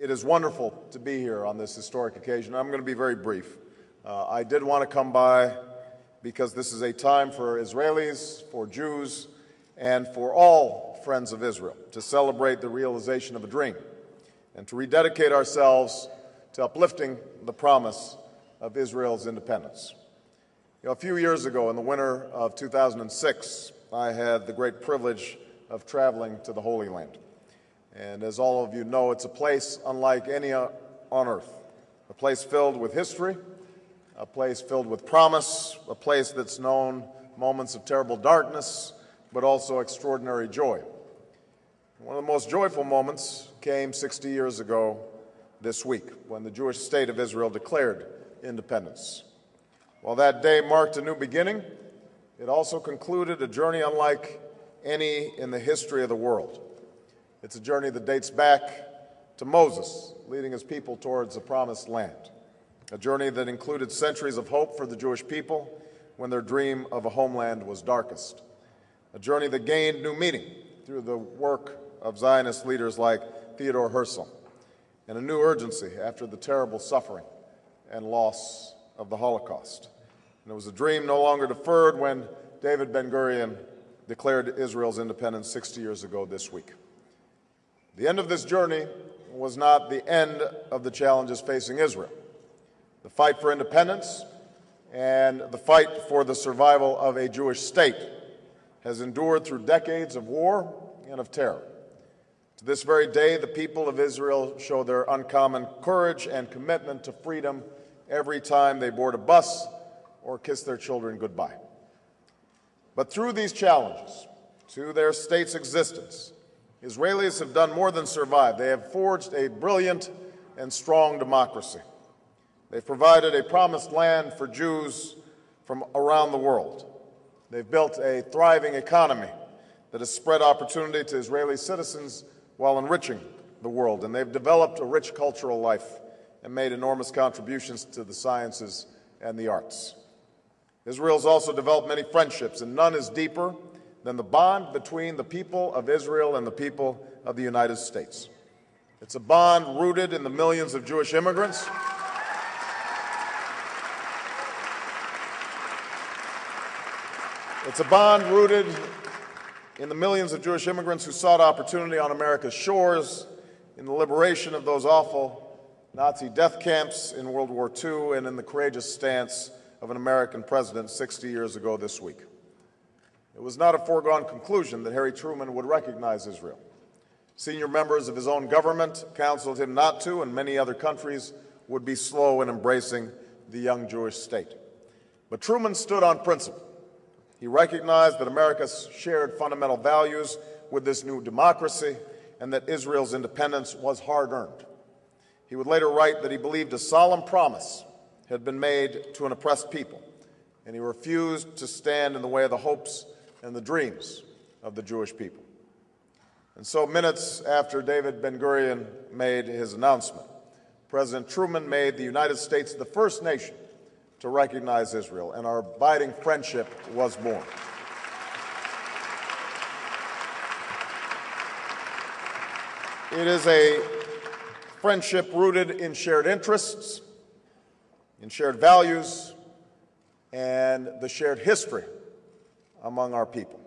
It is wonderful to be here on this historic occasion. I'm going to be very brief. I did want to come by because this is a time for Israelis, for Jews, and for all friends of Israel to celebrate the realization of a dream and to rededicate ourselves to uplifting the promise of Israel's independence. A few years ago, in the winter of 2006, I had the great privilege of traveling to the Holy Land. And as all of you know, it's a place unlike any on earth, a place filled with history, a place filled with promise, a place that's known moments of terrible darkness, but also extraordinary joy. One of the most joyful moments came 60 years ago this week, when the Jewish state of Israel declared independence. While that day marked a new beginning, it also concluded a journey unlike any in the history of the world. It's a journey that dates back to Moses, leading his people towards the promised land, a journey that included centuries of hope for the Jewish people when their dream of a homeland was darkest, a journey that gained new meaning through the work of Zionist leaders like Theodore Herzl, and a new urgency after the terrible suffering and loss of the Holocaust. And it was a dream no longer deferred when David Ben-Gurion declared Israel's independence 60 years ago this week. The end of this journey was not the end of the challenges facing Israel. The fight for independence and the fight for the survival of a Jewish state has endured through decades of war and of terror. To this very day, the people of Israel show their uncommon courage and commitment to freedom every time they board a bus or kiss their children goodbye. But through these challenges to their state's existence, Israelis have done more than survive. They have forged a brilliant and strong democracy. They've provided a promised land for Jews from around the world. They've built a thriving economy that has spread opportunity to Israeli citizens while enriching the world. And they've developed a rich cultural life and made enormous contributions to the sciences and the arts. Israel's also developed many friendships, and none is deeper than the bond between the people of Israel and the people of the United States. It's a bond rooted in the millions of Jewish immigrants. It's a bond rooted in the millions of Jewish immigrants who sought opportunity on America's shores, in the liberation of those awful Nazi death camps in World War II, and in the courageous stance of an American president 60 years ago this week. It was not a foregone conclusion that Harry Truman would recognize Israel. Senior members of his own government counseled him not to, and many other countries would be slow in embracing the young Jewish state. But Truman stood on principle. He recognized that America shared fundamental values with this new democracy and that Israel's independence was hard-earned. He would later write that he believed a solemn promise had been made to an oppressed people, and he refused to stand in the way of the hopes and the dreams of the Jewish people. And so, minutes after David Ben-Gurion made his announcement, President Truman made the United States the first nation to recognize Israel, and our abiding friendship was born. It is a friendship rooted in shared interests, in shared values, and the shared history among our people.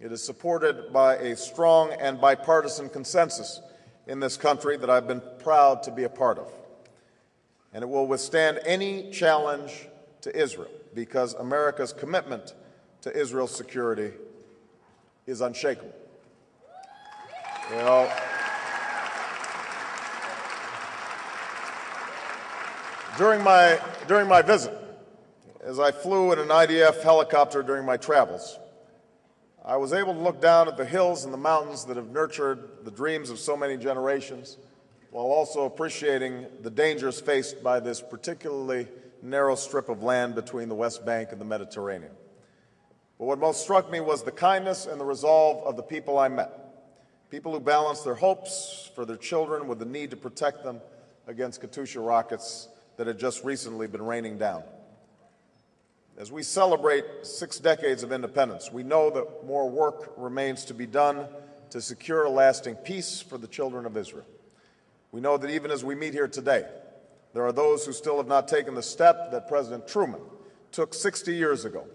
It is supported by a strong and bipartisan consensus in this country that I've been proud to be a part of. And it will withstand any challenge to Israel because America's commitment to Israel's security is unshakable. During my visit, as I flew in an IDF helicopter during my travels, I was able to look down at the hills and the mountains that have nurtured the dreams of so many generations, while also appreciating the dangers faced by this particularly narrow strip of land between the West Bank and the Mediterranean. But what most struck me was the kindness and the resolve of the people I met, people who balanced their hopes for their children with the need to protect them against Katyusha rockets that had just recently been raining down. As we celebrate 6 decades of independence, we know that more work remains to be done to secure a lasting peace for the children of Israel. We know that even as we meet here today, there are those who still have not taken the step that President Truman took 60 years ago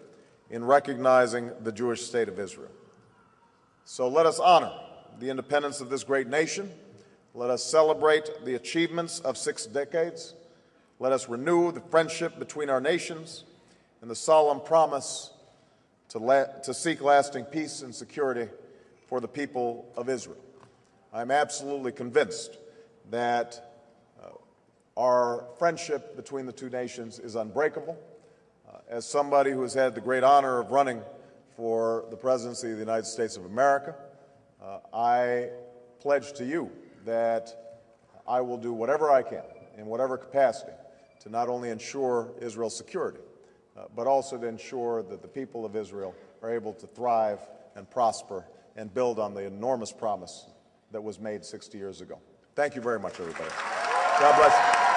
in recognizing the Jewish state of Israel. So let us honor the independence of this great nation. Let us celebrate the achievements of 6 decades. Let us renew the friendship between our nations and the solemn promise to seek lasting peace and security for the people of Israel. I'm absolutely convinced that our friendship between the two nations is unbreakable. As somebody who has had the great honor of running for the presidency of the United States of America, I pledge to you that I will do whatever I can, in whatever capacity, to not only ensure Israel's security, but also to ensure that the people of Israel are able to thrive and prosper and build on the enormous promise that was made 60 years ago. Thank you very much, everybody. God bless you.